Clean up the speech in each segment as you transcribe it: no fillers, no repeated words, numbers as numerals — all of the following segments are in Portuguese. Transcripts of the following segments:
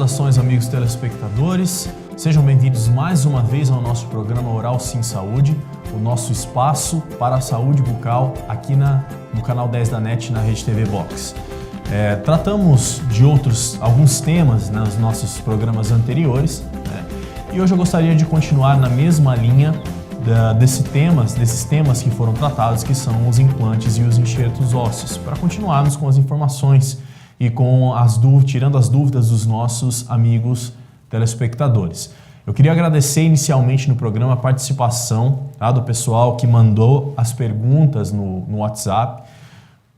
Saudações, amigos telespectadores. Sejam bem-vindos mais uma vez ao nosso programa Oral Sim Saúde, o nosso espaço para a saúde bucal aqui no canal 10 da NET na Rede TV Box. Tratamos de alguns temas nos nossos programas anteriores, né? E hoje eu gostaria de continuar na mesma linha desses temas que foram tratados, que são os implantes e os enxertos ósseos, para continuarmos com as informações e tirando as dúvidas dos nossos amigos telespectadores. Eu queria agradecer inicialmente no programa a participação, tá, do pessoal que mandou as perguntas no WhatsApp.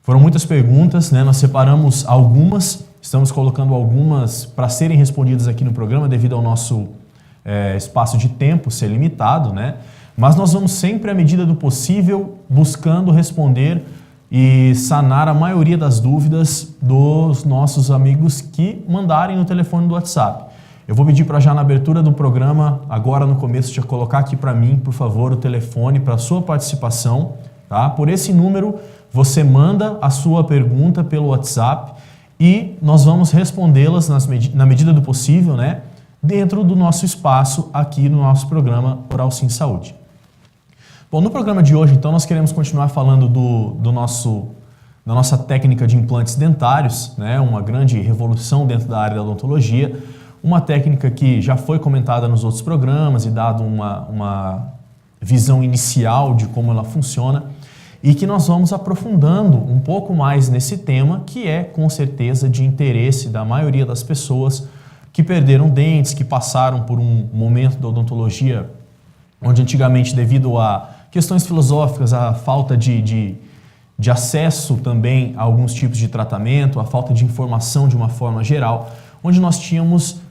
Foram muitas perguntas, né? Nós separamos algumas, estamos colocando algumas para serem respondidas aqui no programa devido ao nosso espaço de tempo ser limitado, né? Mas nós vamos sempre, à medida do possível, buscando responder e sanar a maioria das dúvidas dos nossos amigos que mandarem no telefone do WhatsApp. Eu vou pedir para já na abertura do programa, agora no começo, já colocar aqui para mim, por favor, o telefone para a sua participação, tá? Por esse número, você manda a sua pergunta pelo WhatsApp e nós vamos respondê-las na medida do possível, né? Dentro do nosso espaço aqui no nosso programa Oral Sim Saúde. Bom, no programa de hoje, então, nós queremos continuar falando da nossa técnica de implantes dentários, né? Uma grande revolução dentro da área da odontologia, uma técnica que já foi comentada nos outros programas e dado uma visão inicial de como ela funciona e que nós vamos aprofundando um pouco mais nesse tema, que é, com certeza, de interesse da maioria das pessoas que perderam dentes, que passaram por um momento da odontologia onde antigamente, devido a questões filosóficas, a falta de acesso também a alguns tipos de tratamento, a falta de informação de uma forma geral, onde nós tínhamos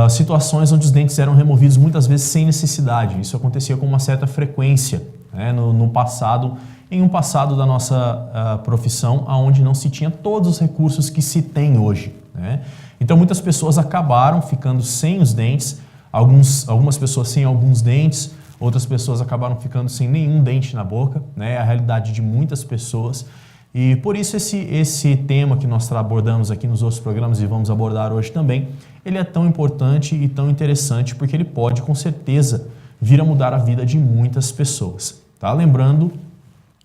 situações onde os dentes eram removidos muitas vezes sem necessidade. Isso acontecia com uma certa frequência, né, no passado, em um passado da nossa profissão, onde não se tinha todos os recursos que se tem hoje, né? Então muitas pessoas acabaram ficando sem os dentes, algumas pessoas sem alguns dentes, outras pessoas acabaram ficando sem nenhum dente na boca, né? É a realidade de muitas pessoas. E por isso esse tema que nós abordamos aqui nos outros programas e vamos abordar hoje também, ele é tão importante e tão interessante porque ele pode, com certeza, vir a mudar a vida de muitas pessoas, tá? Lembrando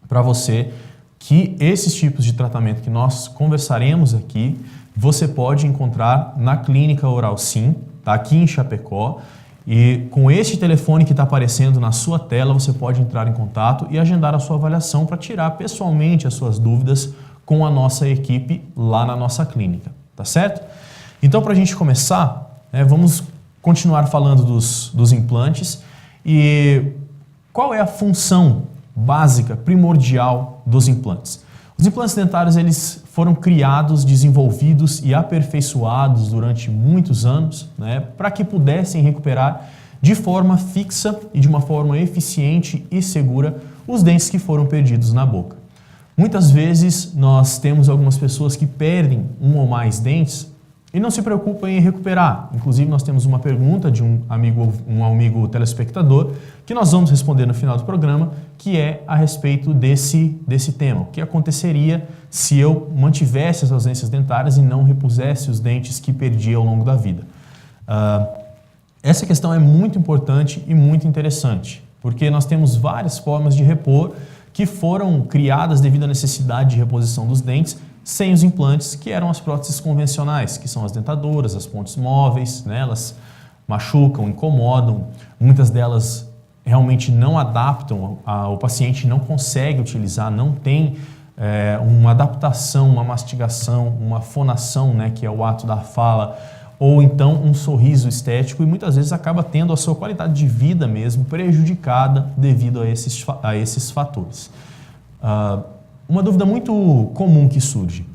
para você que esses tipos de tratamento que nós conversaremos aqui, você pode encontrar na Clínica Oral Sim, tá? Aqui em Chapecó. E com este telefone que está aparecendo na sua tela, você pode entrar em contato e agendar a sua avaliação para tirar pessoalmente as suas dúvidas com a nossa equipe lá na nossa clínica, tá certo? Então, para a gente começar, vamos continuar falando dos implantes e qual é a função básica, primordial dos implantes. Os implantes dentários, eles foram criados, desenvolvidos e aperfeiçoados durante muitos anos, né, para que pudessem recuperar de forma fixa e de uma forma eficiente e segura os dentes que foram perdidos na boca. Muitas vezes nós temos algumas pessoas que perdem um ou mais dentes e não se preocupam em recuperar. Inclusive, nós temos uma pergunta de um amigo telespectador que nós vamos responder no final do programa, que é a respeito desse tema. O que aconteceria se eu mantivesse as ausências dentárias e não repusesse os dentes que perdi ao longo da vida? Essa questão é muito importante e muito interessante, porque nós temos várias formas de repor que foram criadas devido à necessidade de reposição dos dentes sem os implantes, que eram as próteses convencionais, que são as dentaduras, as pontes móveis, né? Elas machucam, incomodam, muitas delas realmente não adaptam, o paciente não consegue utilizar, não tem uma adaptação, uma mastigação, uma fonação, né, que é o ato da fala, ou então um sorriso estético, e muitas vezes acaba tendo a sua qualidade de vida mesmo prejudicada devido a esses fatores. Uma dúvida muito comum que surge: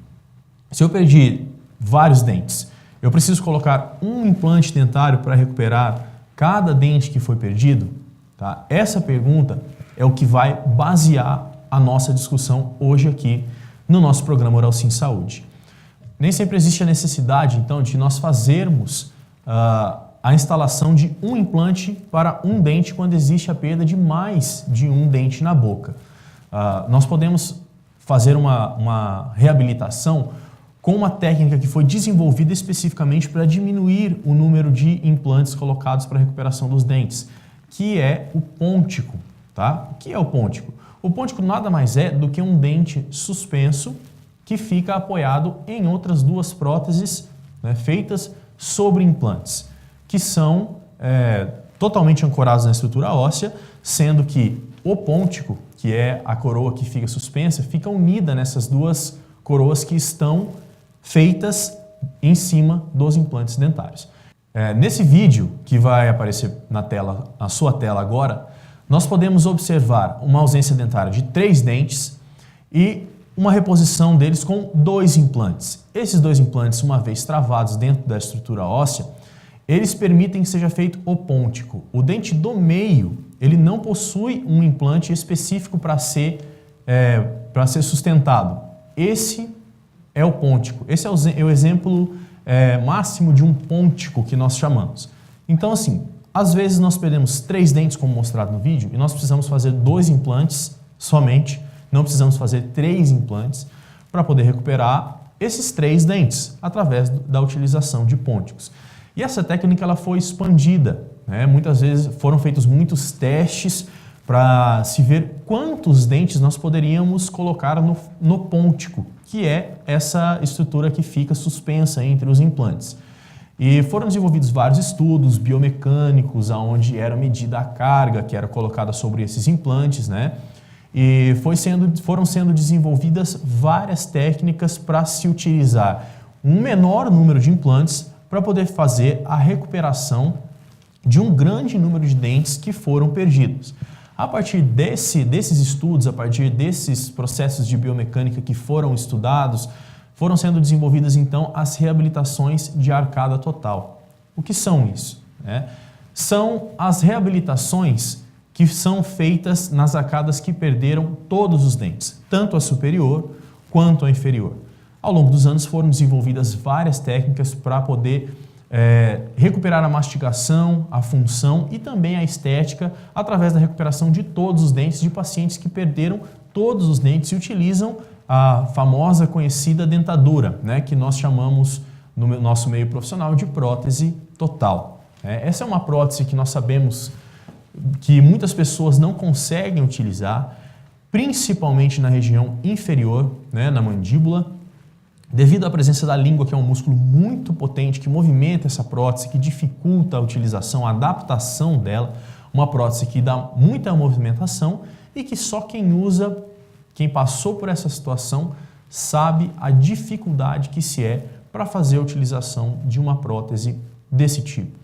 se eu perdi vários dentes, eu preciso colocar um implante dentário para recuperar cada dente que foi perdido? Tá? Essa pergunta é o que vai basear a nossa discussão hoje aqui no nosso programa Oral Sim Saúde. Nem sempre existe a necessidade, então, de nós fazermos a instalação de um implante para um dente quando existe a perda de mais de um dente na boca. Nós podemos fazer uma reabilitação com uma técnica que foi desenvolvida especificamente para diminuir o número de implantes colocados para a recuperação dos dentes, que é o pôntico, tá? O que é o pôntico? O pôntico nada mais é do que um dente suspenso que fica apoiado em outras duas próteses, né, feitas sobre implantes, que são totalmente ancorados na estrutura óssea, sendo que o pôntico, que é a coroa que fica suspensa, fica unida nessas duas coroas que estão feitas em cima dos implantes dentários. Nesse vídeo que vai aparecer na sua tela agora, nós podemos observar uma ausência dentária de 3 dentes e uma reposição deles com 2 implantes. Esses 2 implantes, uma vez travados dentro da estrutura óssea, eles permitem que seja feito o pôntico. O dente do meio, ele não possui um implante específico para ser sustentado. Esse é o pôntico. Esse é o exemplo máximo de um pôntico que nós chamamos. Então, assim, às vezes nós perdemos 3 dentes, como mostrado no vídeo, e nós precisamos fazer 2 implantes somente, não precisamos fazer 3 implantes para poder recuperar esses 3 dentes através da utilização de pônticos. E essa técnica ela foi expandida, né? Muitas vezes foram feitos muitos testes para se ver quantos dentes nós poderíamos colocar no pôntico, que é essa estrutura que fica suspensa entre os implantes. E foram desenvolvidos vários estudos biomecânicos, onde era medida a carga que era colocada sobre esses implantes, né? E foram sendo desenvolvidas várias técnicas para se utilizar um menor número de implantes para poder fazer a recuperação de um grande número de dentes que foram perdidos. A partir desses estudos, a partir desses processos de biomecânica que foram estudados, foram sendo desenvolvidas então as reabilitações de arcada total. O que são isso? São as reabilitações que são feitas nas arcadas que perderam todos os dentes, tanto a superior quanto a inferior. Ao longo dos anos foram desenvolvidas várias técnicas para poder recuperar a mastigação, a função e também a estética através da recuperação de todos os dentes de pacientes que perderam todos os dentes e utilizam a famosa conhecida dentadura, né, que nós chamamos no nosso meio profissional de prótese total. Essa é uma prótese que nós sabemos que muitas pessoas não conseguem utilizar, principalmente na região inferior, né, na mandíbula, devido à presença da língua, que é um músculo muito potente, que movimenta essa prótese, que dificulta a utilização, a adaptação dela, uma prótese que dá muita movimentação e que só quem usa, quem passou por essa situação, sabe a dificuldade que se é para fazer a utilização de uma prótese desse tipo.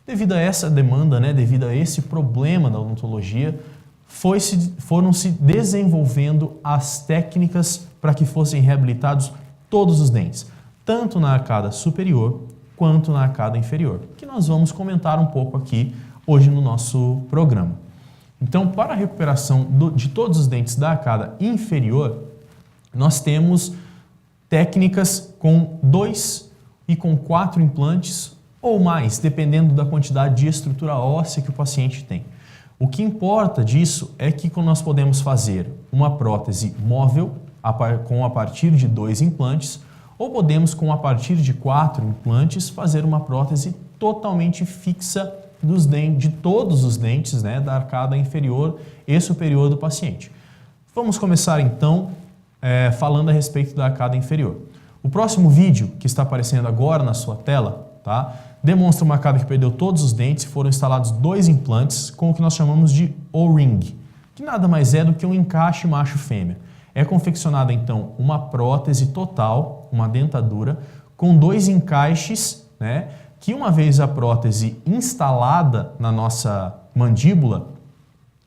Devido a essa demanda, né, devido a esse problema da odontologia, foram se desenvolvendo as técnicas para que fossem reabilitados todos os dentes, tanto na arcada superior quanto na arcada inferior, que nós vamos comentar um pouco aqui hoje no nosso programa. Então, para a recuperação de todos os dentes da arcada inferior, nós temos técnicas com 2 e com 4 implantes ou mais, dependendo da quantidade de estrutura óssea que o paciente tem. O que importa disso é que nós podemos fazer uma prótese móvel com a partir de 2 implantes, ou podemos com a partir de 4 implantes fazer uma prótese totalmente fixa de todos os dentes, né, da arcada inferior e superior do paciente. Vamos começar então falando a respeito da arcada inferior. O próximo vídeo que está aparecendo agora na sua tela, tá, demonstra uma arcada que perdeu todos os dentes e foram instalados 2 implantes com o que nós chamamos de O-ring, que nada mais é do que um encaixe macho-fêmea. É confeccionada então uma prótese total, uma dentadura, com 2 encaixes, né, que uma vez a prótese instalada na nossa mandíbula,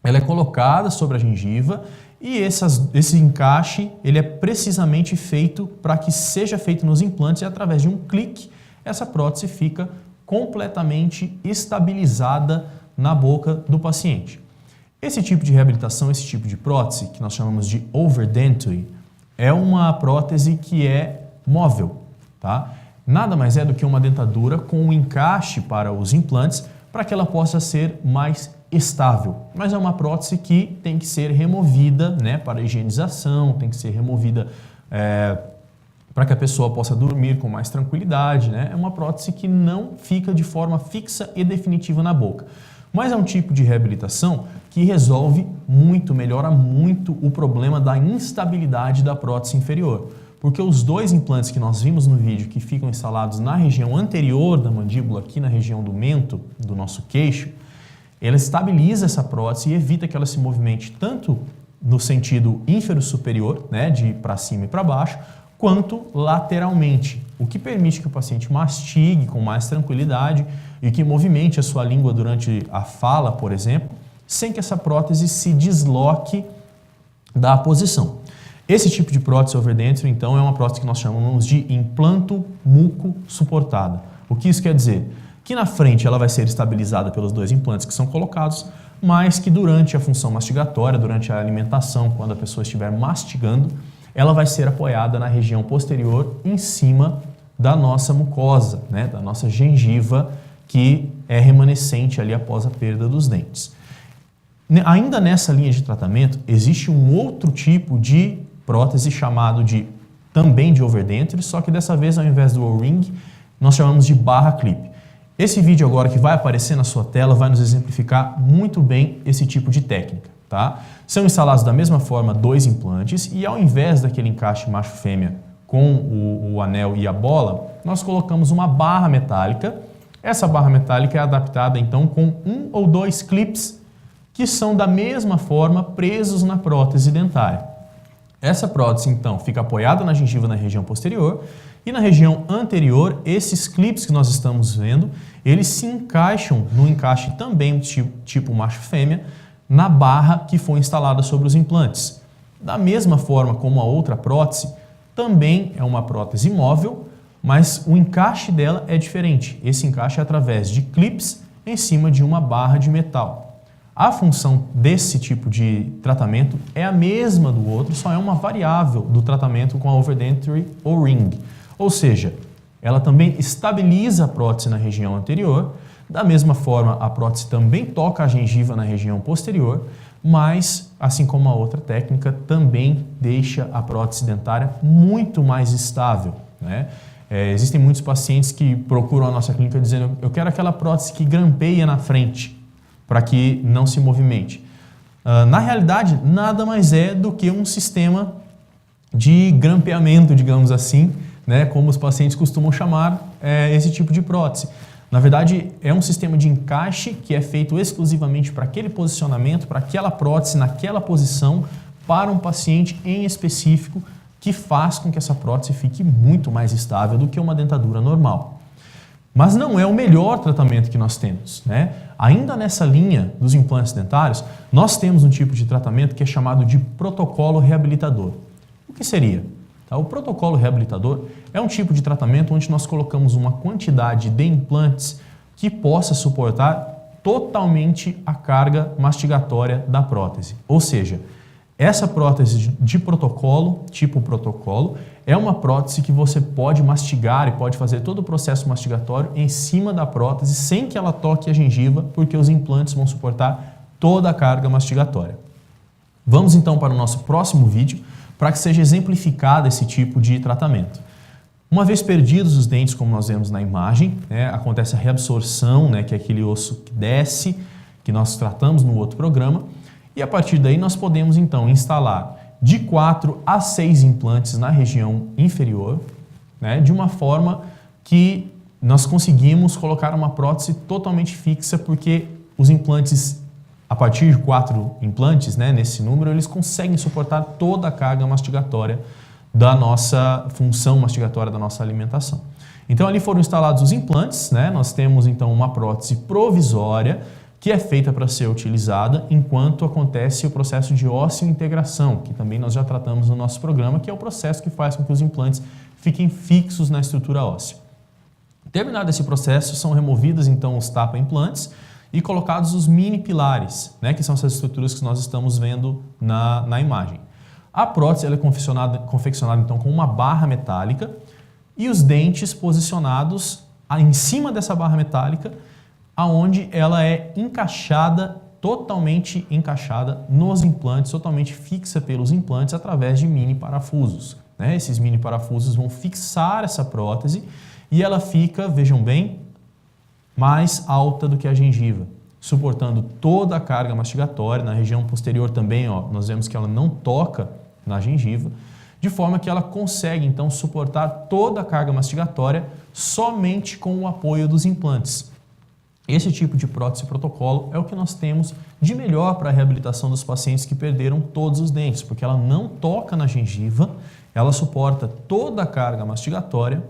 ela é colocada sobre a gengiva e esse encaixe ele é precisamente feito para que seja feito nos implantes e através de um clique essa prótese fica completamente estabilizada na boca do paciente. Esse tipo de reabilitação, esse tipo de prótese, que nós chamamos de overdenture, é uma prótese que é móvel, tá? Nada mais é do que uma dentadura com um encaixe para os implantes para que ela possa ser mais estável. Mas é uma prótese que tem que ser removida, né, para higienização, tem que ser removida para que a pessoa possa dormir com mais tranquilidade, né? É uma prótese que não fica de forma fixa e definitiva na boca. Mas é um tipo de reabilitação que resolve muito, melhora muito o problema da instabilidade da prótese inferior. Porque os dois implantes que nós vimos no vídeo que ficam instalados na região anterior da mandíbula, aqui na região do mento, do nosso queixo, ela estabiliza essa prótese e evita que ela se movimente tanto no sentido inferior-superior, né, de para cima e para baixo, quanto lateralmente, o que permite que o paciente mastigue com mais tranquilidade e que movimente a sua língua durante a fala, por exemplo, sem que essa prótese se desloque da posição. Esse tipo de prótese overdenture, então, é uma prótese que nós chamamos de implanto muco suportada. O que isso quer dizer? Que na frente ela vai ser estabilizada pelos dois implantes que são colocados, mas que durante a função mastigatória, durante a alimentação, quando a pessoa estiver mastigando, ela vai ser apoiada na região posterior, em cima da nossa mucosa, né, da nossa gengiva, que é remanescente ali após a perda dos dentes. Ainda nessa linha de tratamento, existe um outro tipo de prótese chamado também de overdenture, só que dessa vez, ao invés do O-ring, nós chamamos de barra clip. Esse vídeo agora que vai aparecer na sua tela vai nos exemplificar muito bem esse tipo de técnica, tá? São instalados da mesma forma dois implantes e ao invés daquele encaixe macho-fêmea com o anel e a bola, nós colocamos uma barra metálica. Essa barra metálica é adaptada então com um ou dois clips que são da mesma forma presos na prótese dentária. Essa prótese então fica apoiada na gengiva na região posterior e na região anterior, esses clips que nós estamos vendo, eles se encaixam no encaixe também tipo macho-fêmea na barra que foi instalada sobre os implantes. Da mesma forma como a outra prótese, também é uma prótese móvel, mas o encaixe dela é diferente. Esse encaixe é através de clips em cima de uma barra de metal. A função desse tipo de tratamento é a mesma do outro, só é uma variável do tratamento com a overdenture O-ring. Ou seja, ela também estabiliza a prótese na região anterior, da mesma forma a prótese também toca a gengiva na região posterior, mas, assim como a outra técnica, também deixa a prótese dentária muito mais estável, né? Existem muitos pacientes que procuram a nossa clínica dizendo: eu quero aquela prótese que grampeia na frente, para que não se movimente. Na realidade, nada mais é do que um sistema de grampeamento, digamos assim, né, como os pacientes costumam chamar esse tipo de prótese. Na verdade, é um sistema de encaixe que é feito exclusivamente para aquele posicionamento, para aquela prótese, naquela posição, para um paciente em específico, que faz com que essa prótese fique muito mais estável do que uma dentadura normal. Mas não é o melhor tratamento que nós temos, né? Ainda nessa linha dos implantes dentários, nós temos um tipo de tratamento que é chamado de protocolo reabilitador. O que seria? O protocolo reabilitador é um tipo de tratamento onde nós colocamos uma quantidade de implantes que possa suportar totalmente a carga mastigatória da prótese. Ou seja, essa prótese de protocolo, tipo protocolo, é uma prótese que você pode mastigar e pode fazer todo o processo mastigatório em cima da prótese sem que ela toque a gengiva, porque os implantes vão suportar toda a carga mastigatória. Vamos então para o nosso próximo vídeo para que seja exemplificado esse tipo de tratamento. Uma vez perdidos os dentes, como nós vemos na imagem, né, acontece a reabsorção, né, que é aquele osso que desce, que nós tratamos no outro programa, e a partir daí nós podemos então instalar de 4 a 6 implantes na região inferior, né, de uma forma que nós conseguimos colocar uma prótese totalmente fixa, porque os implantes, a partir de 4 implantes, né, nesse número, eles conseguem suportar toda a carga mastigatória da nossa função mastigatória da nossa alimentação. Então ali foram instalados os implantes, né, nós temos então uma prótese provisória que é feita para ser utilizada enquanto acontece o processo de ósseo-integração, que também nós já tratamos no nosso programa, que é o processo que faz com que os implantes fiquem fixos na estrutura óssea. Terminado esse processo, são removidos então os tapa-implantes e colocados os mini-pilares, né, que são essas estruturas que nós estamos vendo na imagem. A prótese ela é confeccionada então com uma barra metálica e os dentes posicionados em cima dessa barra metálica, aonde ela é encaixada, totalmente encaixada nos implantes, totalmente fixa pelos implantes através de mini parafusos, né? Esses mini parafusos vão fixar essa prótese e ela fica, vejam bem, mais alta do que a gengiva, suportando toda a carga mastigatória. Na região posterior também, ó, nós vemos que ela não toca na gengiva, de forma que ela consegue então suportar toda a carga mastigatória somente com o apoio dos implantes. Esse tipo de prótese protocolo é o que nós temos de melhor para a reabilitação dos pacientes que perderam todos os dentes, porque ela não toca na gengiva, ela suporta toda a carga mastigatória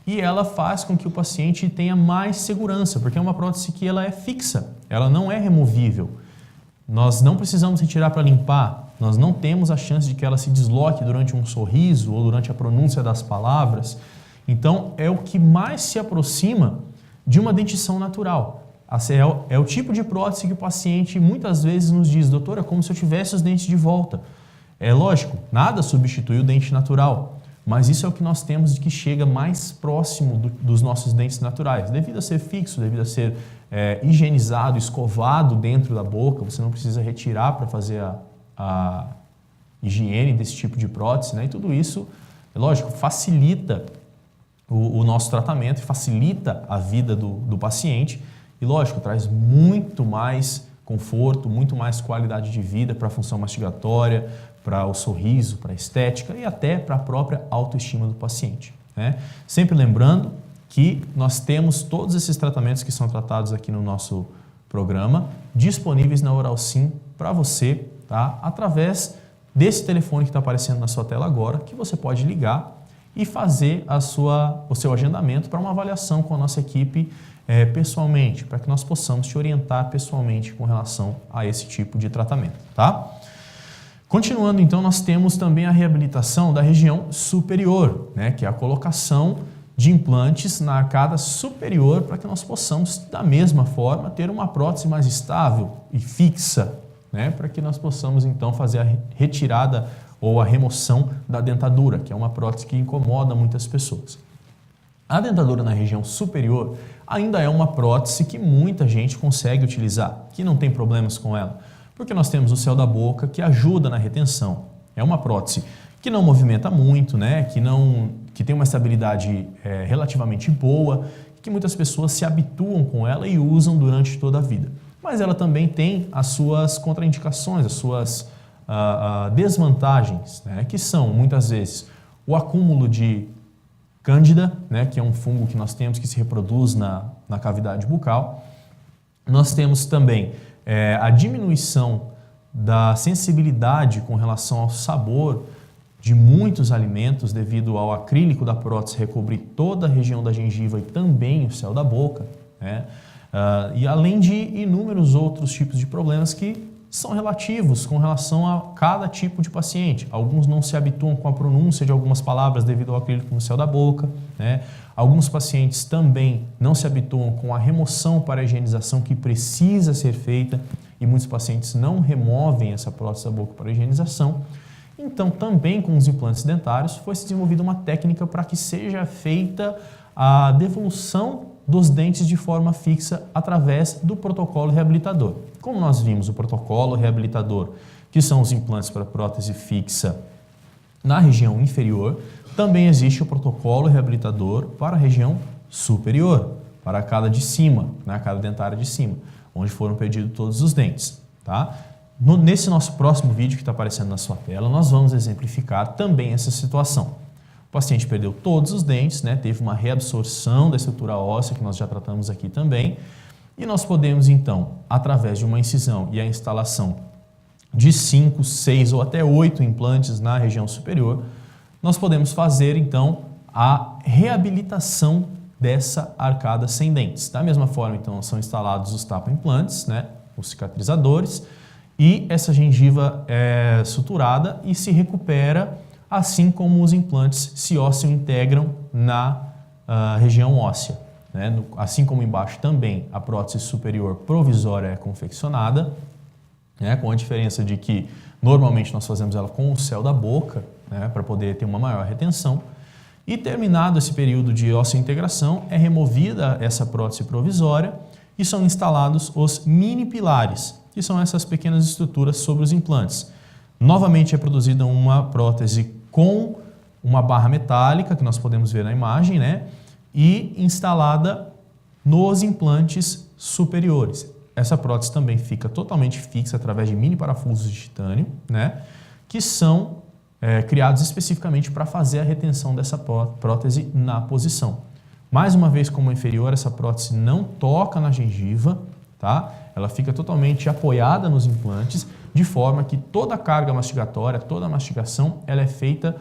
e ela faz com que o paciente tenha mais segurança, porque é uma prótese que ela é fixa, ela não é removível. Nós não precisamos retirar para limpar, nós não temos a chance de que ela se desloque durante um sorriso ou durante a pronúncia das palavras. Então, é o que mais se aproxima de uma dentição natural. É o tipo de prótese que o paciente muitas vezes nos diz: doutor, é como se eu tivesse os dentes de volta. É lógico, nada substitui o dente natural, mas isso é o que nós temos de que chega mais próximo dos nossos dentes naturais. Devido a ser fixo, devido a ser higienizado, escovado dentro da boca, você não precisa retirar para fazer a higiene desse tipo de prótese, né? E tudo isso, é lógico, facilita o nosso tratamento, facilita a vida do paciente e, lógico, traz muito mais conforto, muito mais qualidade de vida para a função mastigatória, para o sorriso, para a estética e até para a própria autoestima do paciente, né? Sempre lembrando que nós temos todos esses tratamentos que são tratados aqui no nosso programa disponíveis na Oral Sim para você, tá? Através desse telefone que está aparecendo na sua tela agora, que você pode ligar e fazer o seu agendamento para uma avaliação com a nossa equipe pessoalmente, para que nós possamos te orientar pessoalmente com relação a esse tipo de tratamento, tá? Continuando, então, nós temos também a reabilitação da região superior, né, que é a colocação de implantes na arcada superior para que nós possamos, da mesma forma, ter uma prótese mais estável e fixa, né, para que nós possamos, então, fazer a retirada ou a remoção da dentadura, que é uma prótese que incomoda muitas pessoas. A dentadura na região superior ainda é uma prótese que muita gente consegue utilizar, que não tem problemas com ela, porque nós temos o céu da boca que ajuda na retenção. É uma prótese que não movimenta muito, né? que tem uma estabilidade relativamente boa, que muitas pessoas se habituam com ela e usam durante toda a vida. Mas ela também tem as suas contraindicações, as suas desvantagens, né? Que são, muitas vezes, o acúmulo de Cândida, né? Que é um fungo que nós temos que se reproduz na cavidade bucal. Nós temos também a diminuição da sensibilidade com relação ao sabor de muitos alimentos devido ao acrílico da prótese recobrir toda a região da gengiva e também o céu da boca, né? E além de inúmeros outros tipos de problemas que são relativos com relação a cada tipo de paciente. Alguns não se habituam com a pronúncia de algumas palavras devido ao acrílico no céu da boca, né? Alguns pacientes também não se habituam com a remoção para a higienização que precisa ser feita e muitos pacientes não removem essa prótese da boca para a higienização. Então, também com os implantes dentários foi desenvolvida uma técnica para que seja feita a devolução dos dentes de forma fixa através do protocolo reabilitador. Como nós vimos o protocolo reabilitador, que são os implantes para prótese fixa na região inferior, também existe o protocolo reabilitador para a região superior, para a arcada de cima, na arcada dentária de cima, onde foram perdidos todos os dentes, tá? Nesse nosso próximo vídeo que está aparecendo na sua tela, nós vamos exemplificar também essa situação. O paciente perdeu todos os dentes, né? Teve uma reabsorção da estrutura óssea, que nós já tratamos aqui também, e nós podemos então, através de uma incisão e a instalação de 5, 6 ou até 8 implantes na região superior, nós podemos fazer então a reabilitação dessa arcada sem dentes. Da mesma forma, então, são instalados os tapa-implantes, né? Os cicatrizadores, e essa gengiva é suturada e se recupera, assim como os implantes se integram na região óssea, né? Assim como embaixo também a prótese superior provisória é confeccionada, né? Com a diferença de que normalmente nós fazemos ela com o céu da boca, né? Para poder ter uma maior retenção. E terminado esse período de ósseo-integração, é removida essa prótese provisória e são instalados os mini pilares, que são essas pequenas estruturas sobre os implantes. Novamente é produzida uma prótese com uma barra metálica, que nós podemos ver na imagem, né? E instalada nos implantes superiores. Essa prótese também fica totalmente fixa através de mini parafusos de titânio, né? Que são criados especificamente para fazer a retenção dessa prótese na posição. Mais uma vez, como inferior, essa prótese não toca na gengiva, tá? Ela fica totalmente apoiada nos implantes, de forma que toda a carga mastigatória, toda a mastigação, ela é feita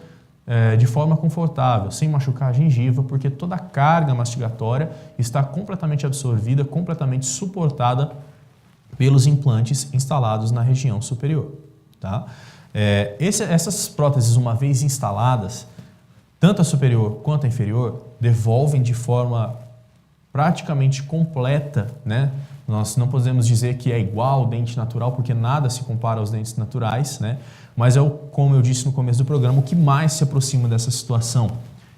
de forma confortável, sem machucar a gengiva, porque toda a carga mastigatória está completamente absorvida, completamente suportada pelos implantes instalados na região superior, tá? Essas próteses, uma vez instaladas, tanto a superior quanto a inferior, devolvem de forma praticamente completa, né? Nós não podemos dizer que é igual ao dente natural, porque nada se compara aos dentes naturais, né? Mas como eu disse no começo do programa, o que mais se aproxima dessa situação.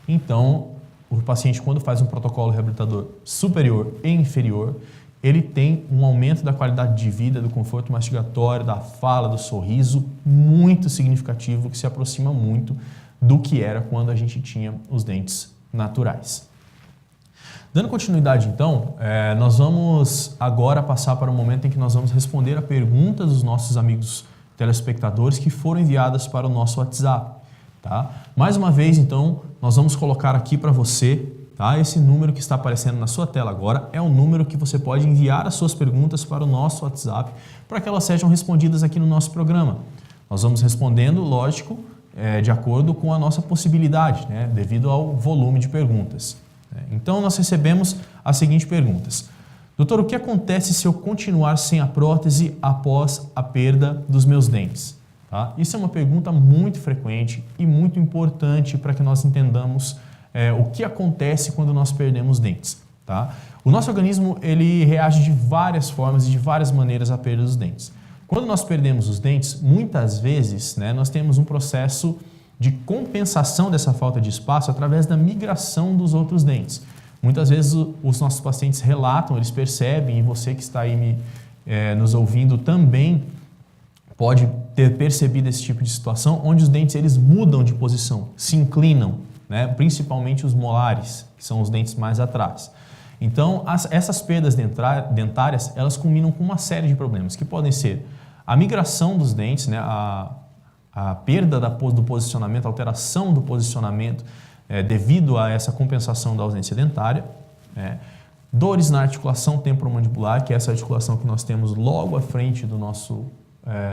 Então, o paciente, quando faz um protocolo reabilitador superior e inferior, ele tem um aumento da qualidade de vida, do conforto mastigatório, da fala, do sorriso, muito significativo, que se aproxima muito do que era quando a gente tinha os dentes naturais. Dando continuidade, então, nós vamos agora passar para o momento em que nós vamos responder a perguntas dos nossos amigos telespectadores que foram enviadas para o nosso WhatsApp, tá? Mais uma vez, então, nós vamos colocar aqui para você, tá? Esse número que está aparecendo na sua tela agora é o número que você pode enviar as suas perguntas para o nosso WhatsApp para que elas sejam respondidas aqui no nosso programa. Nós vamos respondendo, lógico, de acordo com a nossa possibilidade, né? Devido ao volume de perguntas. Então, nós recebemos as seguintes perguntas. Doutor, o que acontece se eu continuar sem a prótese após a perda dos meus dentes? Tá? Isso é uma pergunta muito frequente e muito importante para que nós entendamos o que acontece quando nós perdemos dentes. Tá? O nosso organismo ele reage de várias formas e de várias maneiras à perda dos dentes. Quando nós perdemos os dentes, muitas vezes, né, nós temos um processo de compensação dessa falta de espaço através da migração dos outros dentes. Muitas vezes os nossos pacientes relatam, eles percebem, e você que está aí nos ouvindo também pode ter percebido esse tipo de situação, onde os dentes eles mudam de posição, se inclinam, né? Principalmente os molares, que são os dentes mais atrás. Então, essas perdas dentárias, elas culminam com uma série de problemas, que podem ser a migração dos dentes, né? A perda do posicionamento, a alteração do posicionamento devido a essa compensação da ausência dentária, dores na articulação temporomandibular, que é essa articulação que nós temos logo à frente do nosso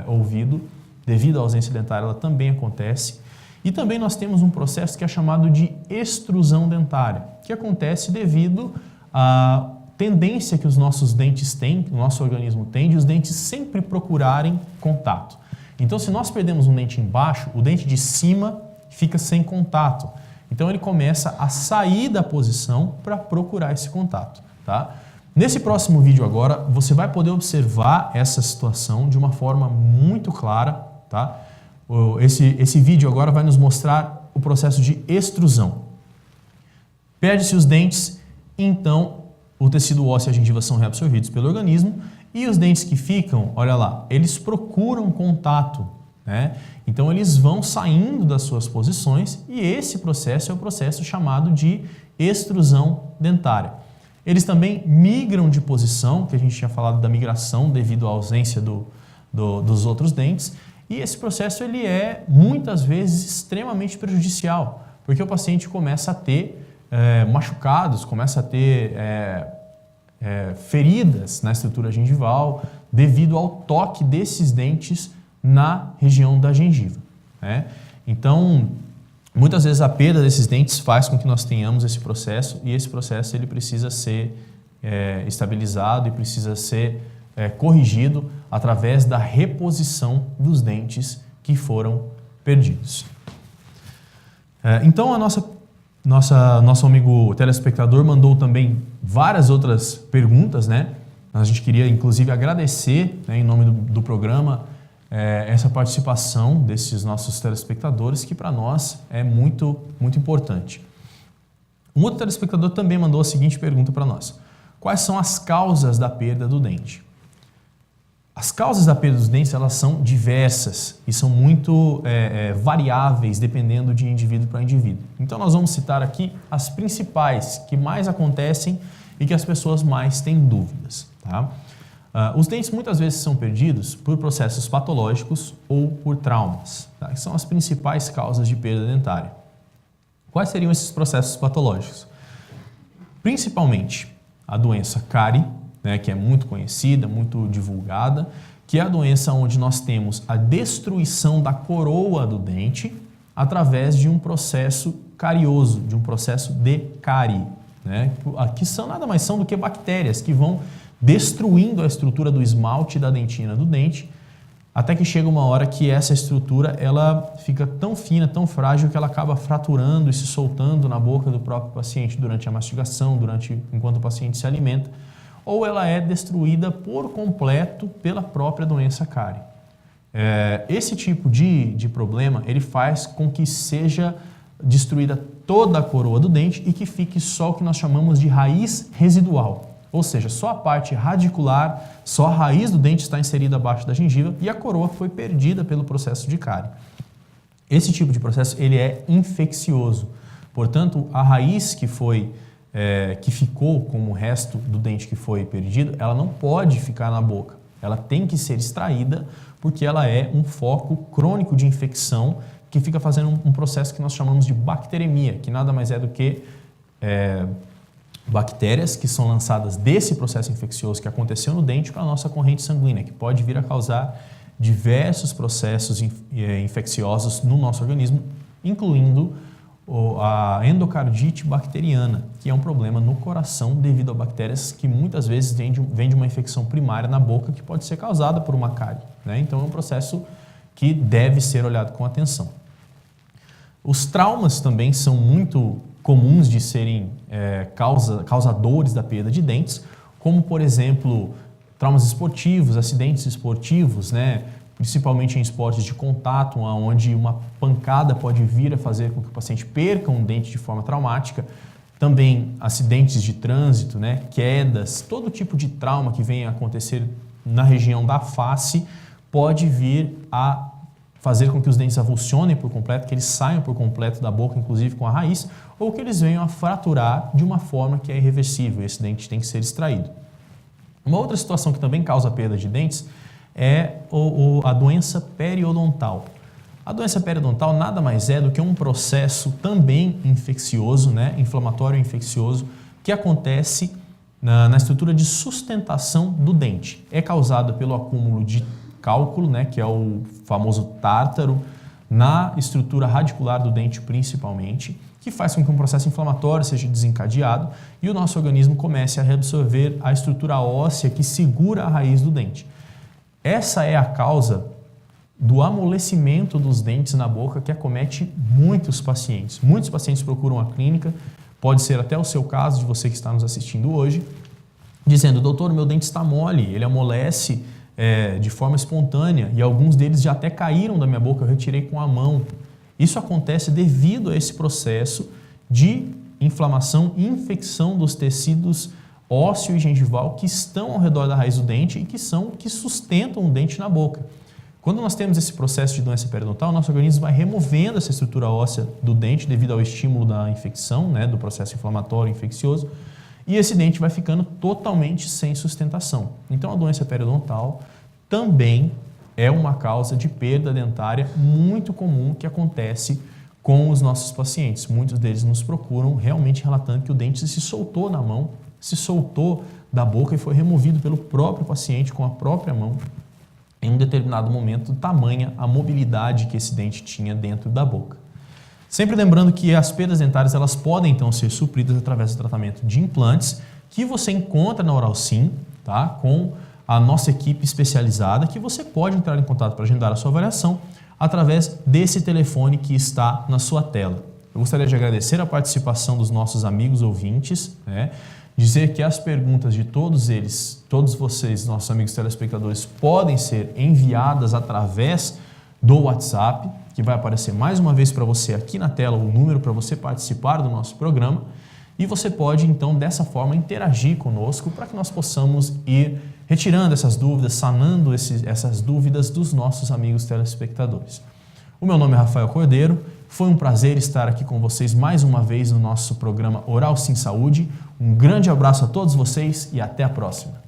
ouvido, devido à ausência dentária, ela também acontece. E também nós temos um processo que é chamado de extrusão dentária, que acontece devido à tendência que os nossos dentes têm, que o nosso organismo tem, de os dentes sempre procurarem contato. Então, se nós perdemos um dente embaixo, o dente de cima fica sem contato. Então, ele começa a sair da posição para procurar esse contato, tá? Nesse próximo vídeo agora, você vai poder observar essa situação de uma forma muito clara, tá? Esse vídeo agora vai nos mostrar o processo de extrusão. Perde-se os dentes, então o tecido ósseo e a gengiva são reabsorvidos pelo organismo e os dentes que ficam, olha lá, eles procuram contato, né? Então eles vão saindo das suas posições e esse processo é o processo chamado de extrusão dentária. Eles também migram de posição, que a gente tinha falado da migração devido à ausência dos outros dentes, e esse processo ele é muitas vezes extremamente prejudicial, porque o paciente começa a ter machucados, começa a ter feridas na estrutura gengival devido ao toque desses dentes na região da gengiva, né? Então, muitas vezes a perda desses dentes faz com que nós tenhamos esse processo e esse processo ele precisa ser estabilizado e precisa ser corrigido através da reposição dos dentes que foram perdidos. Então, nosso amigo telespectador mandou também várias outras perguntas, né? A gente queria, inclusive, agradecer, né, em nome do programa, essa participação desses nossos telespectadores, que para nós é muito, muito importante. Um outro telespectador também mandou a seguinte pergunta para nós. Quais são as causas da perda do dente? As causas da perda dos dentes elas são diversas e são muito variáveis dependendo de indivíduo para indivíduo. Então nós vamos citar aqui as principais que mais acontecem e que as pessoas mais têm dúvidas. Tá? Os dentes muitas vezes são perdidos por processos patológicos ou por traumas, tá? Que são as principais causas de perda dentária. Quais seriam esses processos patológicos? Principalmente a doença cárie, né, que é muito conhecida, muito divulgada, que é a doença onde nós temos a destruição da coroa do dente através de um processo carioso, de um processo de cárie, né, que são nada mais são do que bactérias que vão destruindo a estrutura do esmalte da dentina do dente, até que chega uma hora que essa estrutura ela fica tão fina, tão frágil que ela acaba fraturando e se soltando na boca do próprio paciente durante a mastigação, enquanto o paciente se alimenta, ou ela é destruída por completo pela própria doença cárie. Esse tipo de problema ele faz com que seja destruída toda a coroa do dente e que fique só o que nós chamamos de raiz residual. Ou seja, só a parte radicular, só a raiz do dente está inserida abaixo da gengiva e a coroa foi perdida pelo processo de cárie. Esse tipo de processo ele é infeccioso. Portanto, a raiz que ficou como o resto do dente que foi perdido, ela não pode ficar na boca. Ela tem que ser extraída porque ela é um foco crônico de infecção que fica fazendo um processo que nós chamamos de bacteremia, que nada mais é do que bactérias que são lançadas desse processo infeccioso que aconteceu no dente para a nossa corrente sanguínea, que pode vir a causar diversos processos infecciosos no nosso organismo, incluindo a endocardite bacteriana, que é um problema no coração devido a bactérias que muitas vezes vem de uma infecção primária na boca que pode ser causada por uma cárie, né? Então é um processo que deve ser olhado com atenção. Os traumas também são muito comuns de serem causadores da perda de dentes, como por exemplo traumas esportivos, acidentes esportivos, né? Principalmente em esportes de contato, onde uma pancada pode vir a fazer com que o paciente perca um dente de forma traumática. Também acidentes de trânsito, né? Quedas, todo tipo de trauma que venha a acontecer na região da face pode vir a fazer com que os dentes avulsionem por completo, que eles saiam por completo da boca, inclusive com a raiz, ou que eles venham a fraturar de uma forma que é irreversível. Esse dente tem que ser extraído. Uma outra situação que também causa perda de dentes é a doença periodontal. A doença periodontal nada mais é do que um processo também infeccioso, né, inflamatório infeccioso, que acontece na estrutura de sustentação do dente. É causado pelo acúmulo de cálculo, né, que é o famoso tártaro, na estrutura radicular do dente principalmente, que faz com que um processo inflamatório seja desencadeado e o nosso organismo comece a reabsorver a estrutura óssea que segura a raiz do dente. Essa é a causa do amolecimento dos dentes na boca que acomete muitos pacientes. Muitos pacientes procuram a clínica, pode ser até o seu caso, de você que está nos assistindo hoje, dizendo: doutor, meu dente está mole, ele amolece de forma espontânea e alguns deles já até caíram da minha boca, eu retirei com a mão. Isso acontece devido a esse processo de inflamação e infecção dos tecidos ósseo e gengival que estão ao redor da raiz do dente e que sustentam o dente na boca. Quando nós temos esse processo de doença periodontal, o nosso organismo vai removendo essa estrutura óssea do dente devido ao estímulo da infecção, né, do processo inflamatório infeccioso, e esse dente vai ficando totalmente sem sustentação. Então a doença periodontal também é uma causa de perda dentária muito comum que acontece com os nossos pacientes. Muitos deles nos procuram realmente relatando que o dente se soltou na mão, se soltou da boca e foi removido pelo próprio paciente com a própria mão em um determinado momento, tamanha a mobilidade que esse dente tinha dentro da boca. Sempre lembrando que as perdas dentárias elas podem então ser supridas através do tratamento de implantes que você encontra na Oralsim, tá? Com a nossa equipe especializada, que você pode entrar em contato para agendar a sua avaliação através desse telefone que está na sua tela. Eu gostaria de agradecer a participação dos nossos amigos ouvintes, né? Dizer que as perguntas de todos eles, todos vocês, nossos amigos telespectadores, podem ser enviadas através do WhatsApp, que vai aparecer mais uma vez para você aqui na tela o número para você participar do nosso programa. e você pode então dessa forma interagir conosco para que nós possamos ir retirando essas dúvidas, sanando essas dúvidas dos nossos amigos telespectadores. O meu nome é Rafael Cordeiro, foi um prazer estar aqui com vocês mais uma vez no nosso programa Oral Sim Saúde. Um grande abraço a todos vocês e até a próxima.